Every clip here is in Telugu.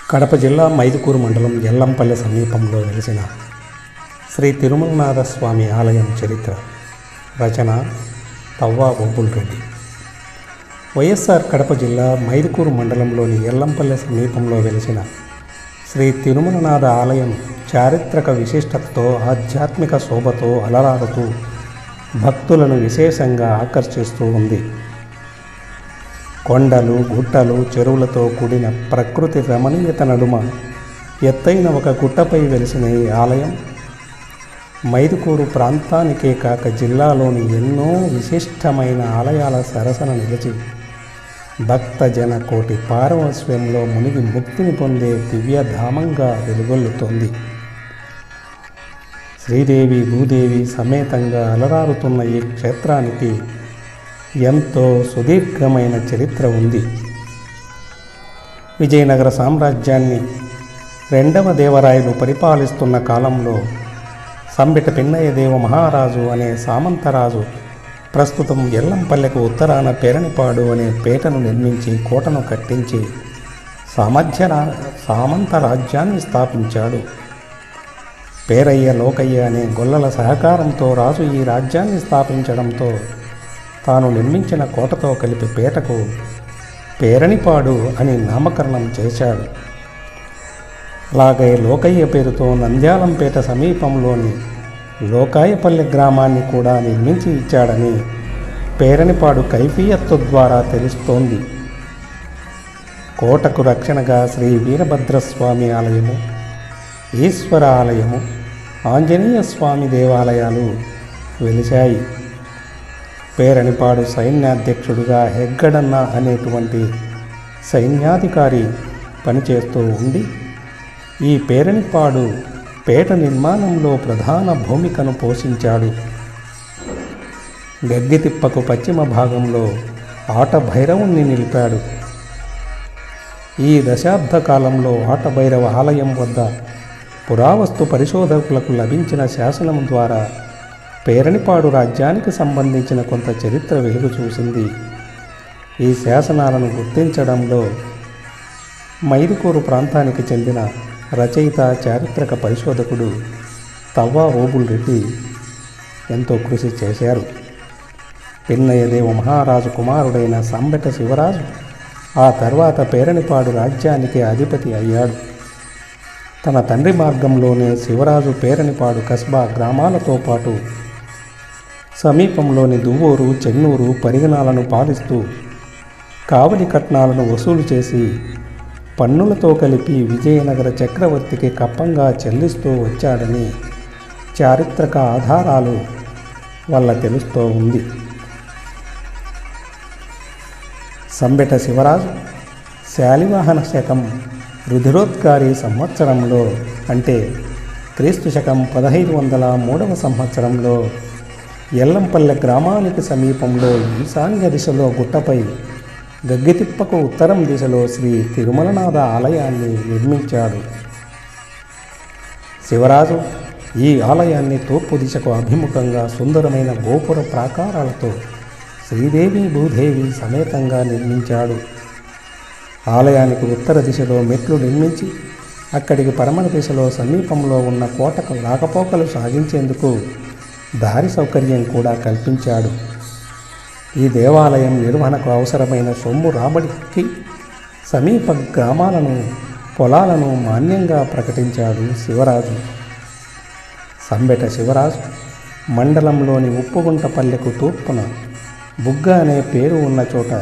కడప జిల్లా మైదుకూరు మండలం ఎల్లంపల్లె సమీపంలో వెలిసిన శ్రీ తిరుమలనాథ స్వామి ఆలయం చరిత్ర. రచన తవ్వా ఓబుల్ రెడ్డి. వైఎస్ఆర్ కడప జిల్లా మైదుకూరు మండలంలోని ఎల్లంపల్లె సమీపంలో వెలిసిన శ్రీ తిరుమలనాథ ఆలయం చారిత్రక విశిష్టతతో ఆధ్యాత్మిక శోభతో అలరారుతూ భక్తులను విశేషంగా ఆకర్షిస్తూ ఉంది. కొండలు, గుట్టలు, చెరువులతో కూడిన ప్రకృతి రమణీయత నడుమ ఎత్తైన ఒక గుట్టపై వెలిసిన ఈ ఆలయం మైదుకూరు ప్రాంతానికే కాక జిల్లాలోని ఎన్నో విశిష్టమైన ఆలయాల సరసన నిలిచి భక్తజన కోటి పారవస్యంలో మునిగి ముక్తిని పొందే దివ్యధామంగా వెలుగొల్లుతోంది. శ్రీదేవి భూదేవి సమేతంగా అలరారుతున్న ఈ క్షేత్రానికి ఎంతో సుదీర్ఘమైన చరిత్ర ఉంది. విజయనగర సామ్రాజ్యాన్ని రెండవ దేవరాయలు పరిపాలిస్తున్న కాలంలో సంబిట పిన్నయ్య దేవ మహారాజు అనే సామంతరాజు ప్రస్తుతం ఎల్లంపల్లెకు ఉత్తరాన పేరణిపాడు అనే పేటను నిర్మించి కోటను కట్టించి సామంత రాజ్యాన్ని స్థాపించాడు. పేరయ్య, లోకయ్య అనే గొల్లల సహకారంతో రాజు ఈ రాజ్యాన్ని స్థాపించడంతో తాను నిర్మించిన కోటతో కలిపి పేటకు పేరణిపాడు అని నామకరణం చేశాడు. అలాగే లోకయ్య పేరుతో నంద్యాలంపేట సమీపంలోని లోకాయపల్లి గ్రామాన్ని కూడా నిర్మించి ఇచ్చాడని పేరణిపాడు కైఫియత్తు ద్వారా తెలుస్తోంది. కోటకు రక్షణగా శ్రీ వీరభద్రస్వామి ఆలయము, ఈశ్వర ఆలయము, ఆంజనేయ స్వామి దేవాలయాలు వెలిశాయి. పేరణిపాడు సైన్యాధ్యక్షుడుగా హెగ్గడన్న అనేటువంటి సైన్యాధికారి పనిచేస్తూ ఉండి ఈ పేరణిపాడు పేట నిర్మాణంలో ప్రధాన భూమికను పోషించాడు. గగ్గితిప్పకు పశ్చిమ భాగంలో ఆట భైరవుణ్ణి నిలిపాడు. ఈ దశాబ్ద కాలంలో ఆట భైరవ ఆలయం వద్ద పురావస్తు పరిశోధకులకు లభించిన శాసనం ద్వారా పేరణిపాడు రాజ్యానికి సంబంధించిన కొంత చరిత్ర వెలుగు చూసింది. ఈ శాసనాలను గుర్తించడంలో మైదుకూరు ప్రాంతానికి చెందిన రచయిత, చారిత్రక పరిశోధకుడు తవ్వా ఓబుల్ రెడ్డి ఎంతో కృషి చేశారు. పిన్నయ్య దేవ మహారాజు కుమారుడైన సంబెట శివరాజు ఆ తర్వాత పేరణిపాడు రాజ్యానికి అధిపతి అయ్యాడు. తన తండ్రి మార్గంలోనే శివరాజు పేరణిపాడు కస్బా గ్రామాలతో పాటు సమీపంలోని దువ్వూరు, చెన్నూరు, పరిగణాలను పాలిస్తూ కావలి కట్నాలను వసూలు చేసి పన్నులతో కలిపి విజయనగర చక్రవర్తికి కప్పంగా చెల్లిస్తూ వచ్చాడని చారిత్రక ఆధారాలు వల్ల తెలుస్తూ ఉంది. సంబెట శివరాజు శాలివాహన శకం రుధిరోద్గారి సంవత్సరంలో అంటే క్రీస్తు శకం 1503 సంవత్సరంలో ఎల్లంపల్లె గ్రామానికి సమీపంలో ఈశాన్య దిశలో గుట్టపై గగ్గితిప్పకు ఉత్తరం దిశలో శ్రీ తిరుమలనాథ ఆలయాన్ని నిర్మించాడు. శివరాజు ఈ ఆలయాన్ని తూర్పు దిశకు అభిముఖంగా సుందరమైన గోపుర ప్రాకారాలతో శ్రీదేవి భూదేవి సమేతంగా నిర్మించాడు. ఆలయానికి ఉత్తర దిశలో మెట్లు నిర్మించి అక్కడికి పరమణ దిశలో సమీపంలో ఉన్న కోటకు రాకపోకలు సాగించేందుకు దారి సౌకర్యం కూడా కల్పించాడు. ఈ దేవాలయం నిర్వహణకు అవసరమైన సొమ్ము రాబడికి సమీప గ్రామాలను, పొలాలను మాన్యంగా ప్రకటించాడు శివరాజు. సంబెట శివరాజు మండలంలోని ఉప్పుగుంటపల్లెకు తూర్పున బుగ్గ అనే పేరు ఉన్న చోట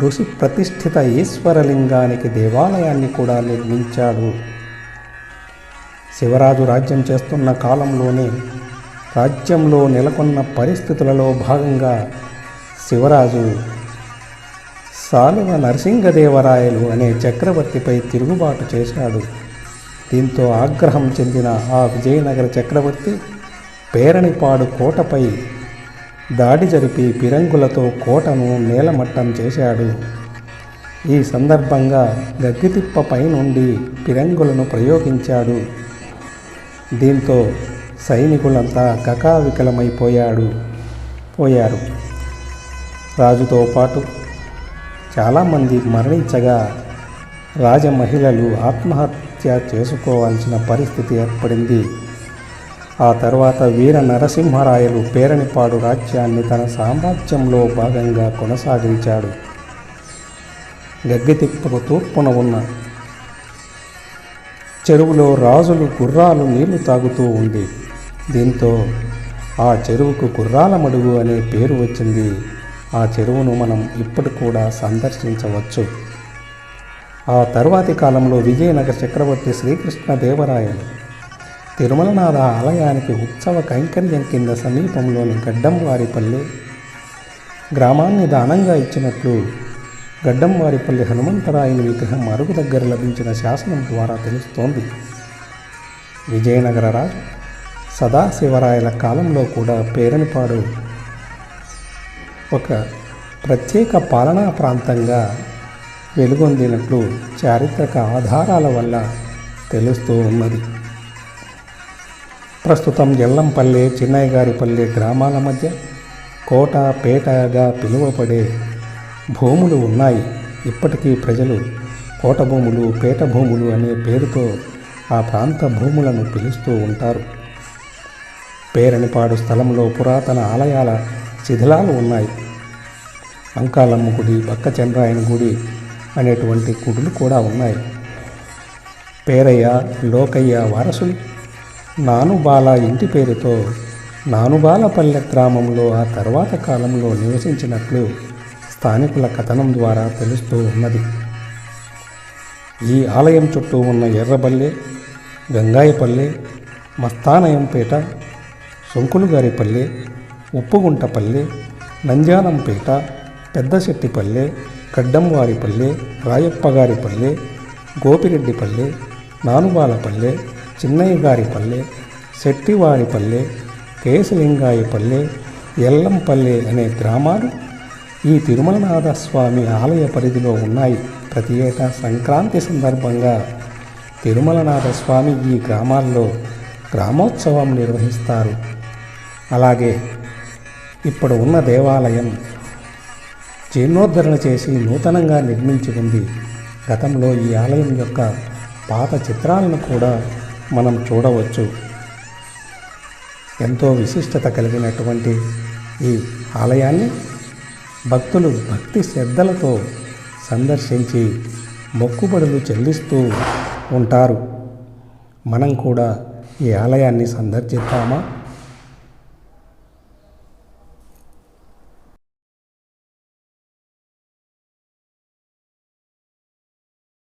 ఋషి ప్రతిష్ఠిత ఈశ్వరలింగానికి దేవాలయాన్ని కూడా నిర్మించాడు. శివరాజు రాజ్యం చేస్తున్న కాలంలోనే రాజ్యంలో నెలకొన్న పరిస్థితులలో భాగంగా శివరాజు సాలువ నరసింగదేవరాయలు అనే చక్రవర్తిపై తిరుగుబాటు చేశాడు. దీంతో ఆగ్రహం చెందిన ఆ విజయనగర చక్రవర్తి పేరణిపాడు కోటపై దాడి జరిపి పిరంగులతో కోటను నేలమట్టం చేశాడు. ఈ సందర్భంగా గగ్గితిప్పపై నుండి పిరంగులను ప్రయోగించాడు. దీంతో సైనికులంతా కకావికలమైపోయారు. రాజుతో పాటు చాలామంది మరణించగా రాజమహిళలు ఆత్మహత్య చేసుకోవాల్సిన పరిస్థితి ఏర్పడింది. ఆ తర్వాత వీర నరసింహరాయలు పేరణిపాడు రాజ్యాన్ని తన సామ్రాజ్యంలో భాగంగా కొనసాగించాడు. గగ్గెతిప్పకు తూర్పున ఉన్న చెరువులో రాజులు గుర్రాలు నీళ్లు తాగుతూ ఉంది. దీంతో ఆ చెరువుకు గుర్రాల మడుగు అనే పేరు వచ్చింది. ఆ చెరువును మనం ఇప్పుడు కూడా సందర్శించవచ్చు. ఆ తర్వాతి కాలంలో విజయనగర చక్రవర్తి శ్రీకృష్ణదేవరాయలు తిరుమలనాథ ఆలయానికి ఉత్సవ కైంకర్యం కింద సమీపంలోని గడ్డంవారిపల్లి గ్రామాన్ని దానంగా ఇచ్చినట్లు గడ్డంవారిపల్లి హనుమంతరాయుని విగ్రహం అరుగు దగ్గర లభించిన శాసనం ద్వారా తెలుస్తోంది. విజయనగర రాజు సదాశివరాయల కాలంలో కూడా పేరణిపాడు ఒక ప్రత్యేక పాలనా ప్రాంతంగా వెలుగొందినట్లు చారిత్రక ఆధారాల వల్ల తెలుస్తూ ఉన్నది. ప్రస్తుతం ఎల్లంపల్లె, చిన్నయ్యగారిపల్లె గ్రామాల మధ్య కోట, పేటగా పిలువబడే భూములు ఉన్నాయి. ఇప్పటికీ ప్రజలు కోట భూములు, పేట భూములు అనే పేరుతో ఆ ప్రాంత భూములను పిలుస్తూ ఉంటారు. పేరణిపాడు స్థలంలో పురాతన ఆలయాల శిథిలాలు ఉన్నాయి. అంకాలమ్మ గుడి, బక్కచంద్రాయన గుడి అనేటువంటి గుడులు కూడా ఉన్నాయి. పేరయ్య, లోకయ్య వారసులు నానుబాల ఇంటి పేరుతో నానుబాలపల్లె గ్రామంలో ఆ తర్వాత కాలంలో నివసించినట్లు స్థానికుల కథనం ద్వారా తెలుస్తూ ఉన్నది. ఈ ఆలయం చుట్టూ ఉన్న ఎర్రబల్లె, గంగాయపల్లె, మస్తానయంపేట, సొంకులుగారిపల్లె, ఉప్పుగుంటపల్లె, నంద్యాలంపేట, పెద్దశెట్టిపల్లె, గడ్డంవారిపల్లె, రాయప్పగారిపల్లె, గోపిరెడ్డిపల్లె, నానుబాలపల్లె, చిన్నయ్యగారిపల్లె, శెట్టివారిపల్లె, కేశలింగాయపల్లె, ఎల్లంపల్లె అనే గ్రామాలు ఈ తిరుమలనాథ స్వామి ఆలయ పరిధిలో ఉన్నాయి. ప్రతి ఏటా సంక్రాంతి సందర్భంగా తిరుమలనాథ స్వామి ఈ గ్రామాల్లో గ్రామోత్సవం నిర్వహిస్తారు. అలాగే ఇప్పుడు ఉన్న దేవాలయం జీర్ణోద్ధరణ చేసి నూతనంగా నిర్మించి ఉంది. గతంలో ఈ ఆలయం యొక్క పాత చిత్రాలను కూడా మనం చూడవచ్చు. ఎంతో విశిష్టత కలిగినటువంటి ఈ ఆలయాన్ని భక్తులు భక్తి శ్రద్ధలతో సందర్శించి మొక్కుబడులు చెల్లిస్తూ ఉంటారు. మనం కూడా ఈ ఆలయాన్ని సందర్శిద్దామా?